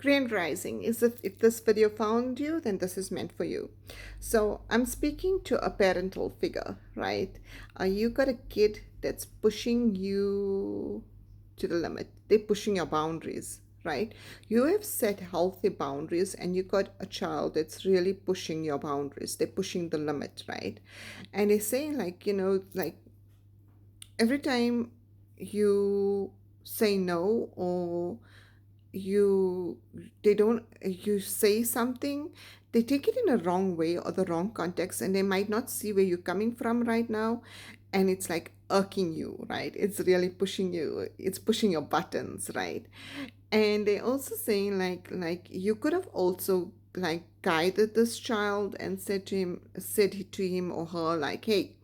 Grand Rising is if this video found you, then this is meant for you. So I'm speaking to a parental figure, right? You got a kid that's pushing you to the limit. They're pushing your boundaries, right? You have set healthy boundaries, and you got a child that's really pushing your boundaries. They're pushing the limit, right? And they're saying, like, like every time you say no, or you they don't you say something, they take it in a wrong way or the wrong context, and they might not see where you're coming from right now, and it's like irking you, right? It's really pushing you, it's pushing your buttons, right? And they also saying, like you could have also like guided this child and said to him or her, like, hey,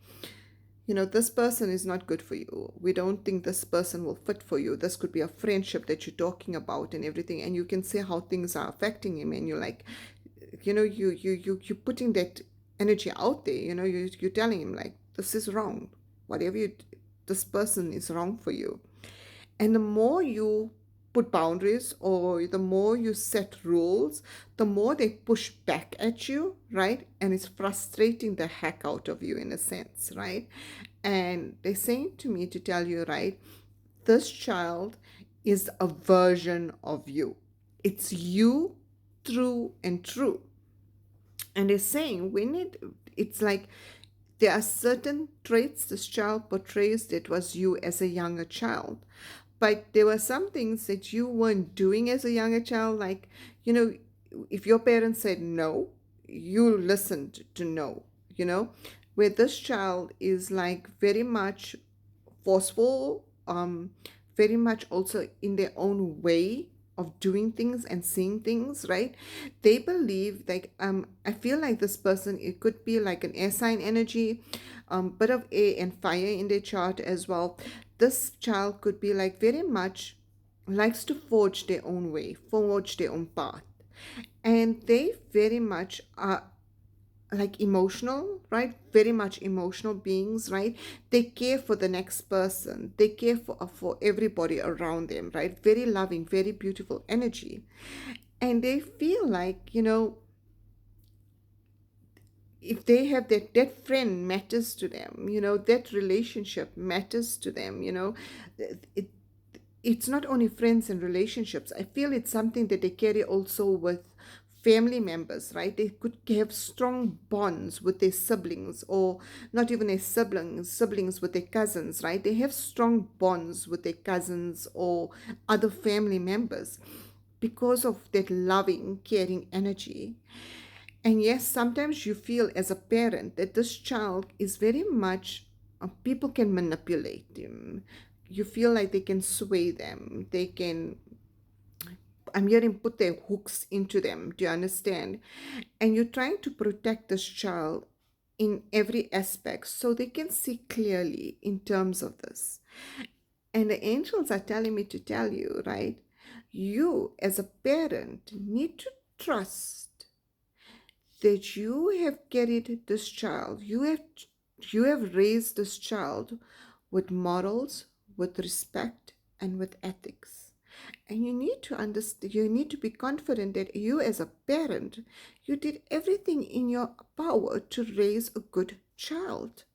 this person is not good for you. We don't think this person will fit for you. This could be a friendship that you're talking about and everything. And you can see how things are affecting him. And you're like, you're putting that energy out there. You're telling him, like, this is wrong. Whatever this person is wrong for you. And the more you put boundaries, or the more you set rules, the more they push back at you, right? And it's frustrating the heck out of you in a sense, right? And they're saying to me to tell you, right, this child is a version of you. It's you through and through. And they're saying it's like there are certain traits this child portrays that was you as a younger child. But there were some things that you weren't doing as a younger child. Like, if your parents said no, you listened to no, where this child is like very much forceful, very much also in their own way of doing things and seeing things, right? They believe, like, I feel like this person, it could be like an air sign energy, bit of air and fire in their chart as well. This child could be like very much likes to forge their own way, forge their own path, and they very much are like emotional, right? Very much emotional beings, right? They care for the next person, they care for everybody around them, right? Very loving, very beautiful energy. And they feel like, if they have that friend matters to them, that relationship matters to them, it it's not only friends and relationships. I feel it's something that they carry also with family members, right? They could have strong bonds with their siblings, or not even their siblings with their cousins, right? They have strong bonds with their cousins or other family members because of that loving, caring energy. And yes, sometimes you feel as a parent that this child is very much, people can manipulate them. You feel like they can sway them. They can, I'm hearing, put their hooks into them. Do you understand? And you're trying to protect this child in every aspect so they can see clearly in terms of this. And the angels are telling me to tell you, right? You, as a parent, need to trust that you have carried this child, you have raised this child with morals, with respect, and with ethics. And you need to understand, you need to be confident that you, as a parent, you did everything in your power to raise a good child.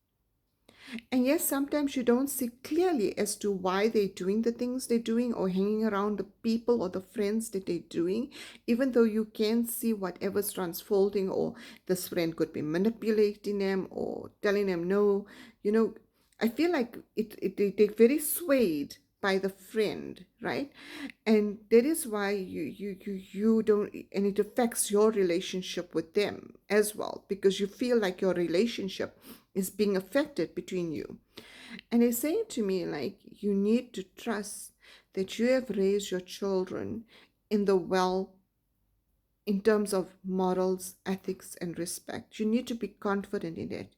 And yes, sometimes you don't see clearly as to why they're doing the things they're doing, or hanging around the people or the friends that they're doing, even though you can see whatever's transfolding, or this friend could be manipulating them or telling them no. I feel like they're very swayed by the friend, right? And that is why you don't, and it affects your relationship with them as well, because you feel like your relationship is being affected between you. And they say to me, like, you need to trust that you have raised your children in the well, in terms of morals, ethics, and respect. You need to be confident in it.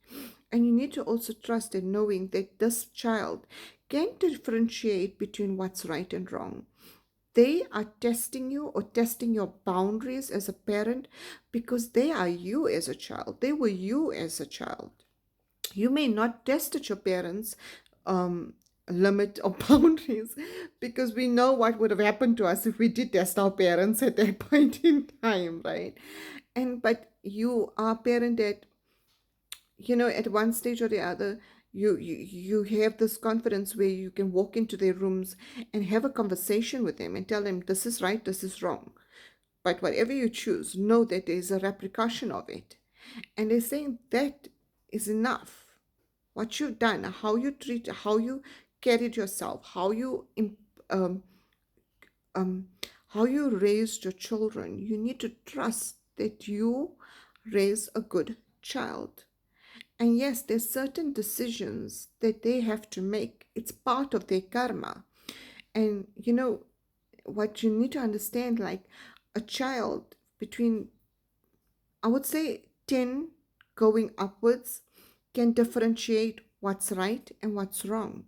And you need to also trust in knowing that this child can differentiate between what's right and wrong. They are testing you, or testing your boundaries as a parent, because they are you as a child. They were you as a child. You may not test at your parents, um, limit or boundaries, because we know what would have happened to us if we did test our parents at that point in time, right? And but you are parent at, at one stage or the other, you have this confidence where you can walk into their rooms and have a conversation with them and tell them this is right, this is wrong. But whatever you choose, know that there is a repercussion of it. And they're saying that is enough. What you've done, how you carried yourself, um, um, how you raised your children. You need to trust that you raise a good child. And yes, there's certain decisions that they have to make. It's part of their karma. And what you need to understand, like a child between, I would say, 10 going upwards can differentiate what's right and what's wrong,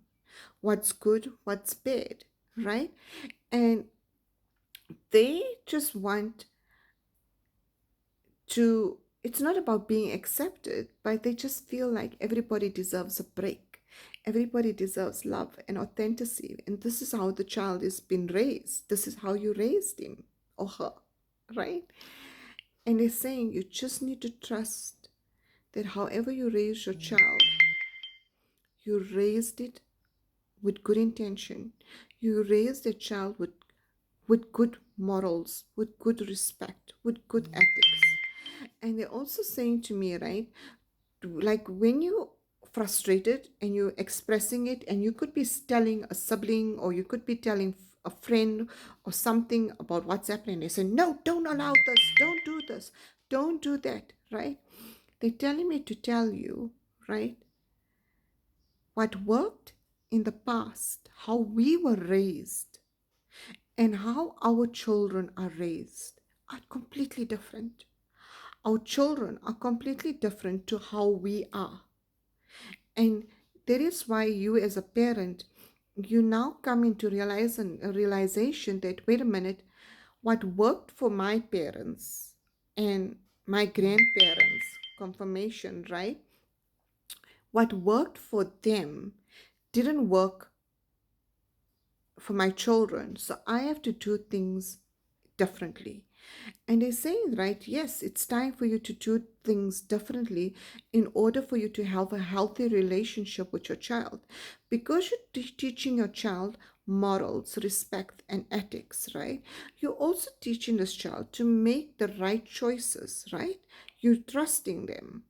what's good, what's bad, right? And they just want to, it's not about being accepted, but they just feel like everybody deserves a break. Everybody deserves love and authenticity. And this is how the child is been raised. This is how you raised him or her, right? And they're saying you just need to trust that however you raise your child, you raised it with good intention. You raised a child with good morals, with good respect, with good ethics. And they're also saying to me, right, like when you frustrated and you're expressing it, and you could be telling a sibling or you could be telling a friend or something about what's happening, they say, no, don't allow this, don't do this, don't do that, right? They're telling me to tell you, right, what worked in the past, how we were raised, and how our children are raised are completely different. Our children are completely different to how we are. And that is why you as a parent, you now come into a realization that, wait a minute, what worked for my parents and my grandparents, confirmation, right? What worked for them didn't work for my children. So I have to do things differently. And they're saying, right, yes, it's time for you to do things differently in order for you to have a healthy relationship with your child. Because you're teaching your child morals, respect, and ethics, right? You're also teaching this child to make the right choices, right? You're trusting them.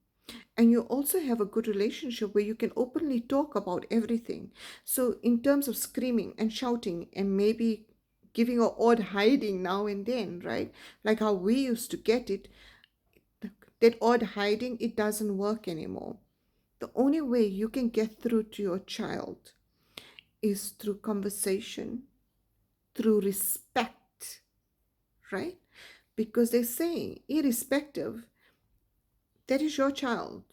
And you also have a good relationship where you can openly talk about everything. So, in terms of screaming and shouting and maybe giving an odd hiding now and then, right? Like how we used to get it, that odd hiding, it doesn't work anymore. The only way you can get through to your child is through conversation, through respect, right? Because they're saying, irrespective, that is your child.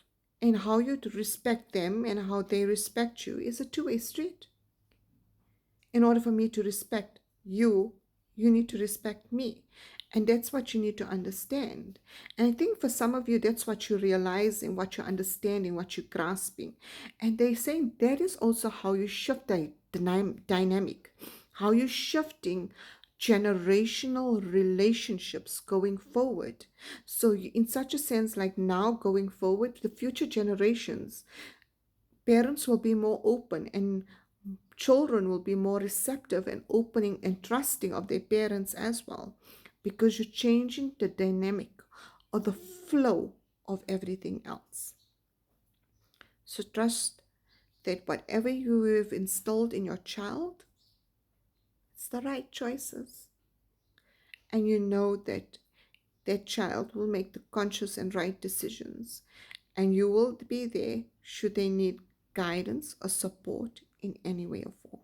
And how you to respect them and how they respect you is a two-way street. In order for me to respect you, you need to respect me. And that's what you need to understand. And I think for some of you, that's what you're realizing, what you're understanding, what you're grasping. And they're saying that is also how you shift the dynamic, how you're shifting generational relationships going forward. So, in such a sense, like now going forward, the future generations, parents will be more open and children will be more receptive and opening and trusting of their parents as well, because you're changing the dynamic or the flow of everything else. So trust that whatever you have installed in your child, it's the right choices. And you know that that child will make the conscious and right decisions. And you will be there should they need guidance or support in any way or form.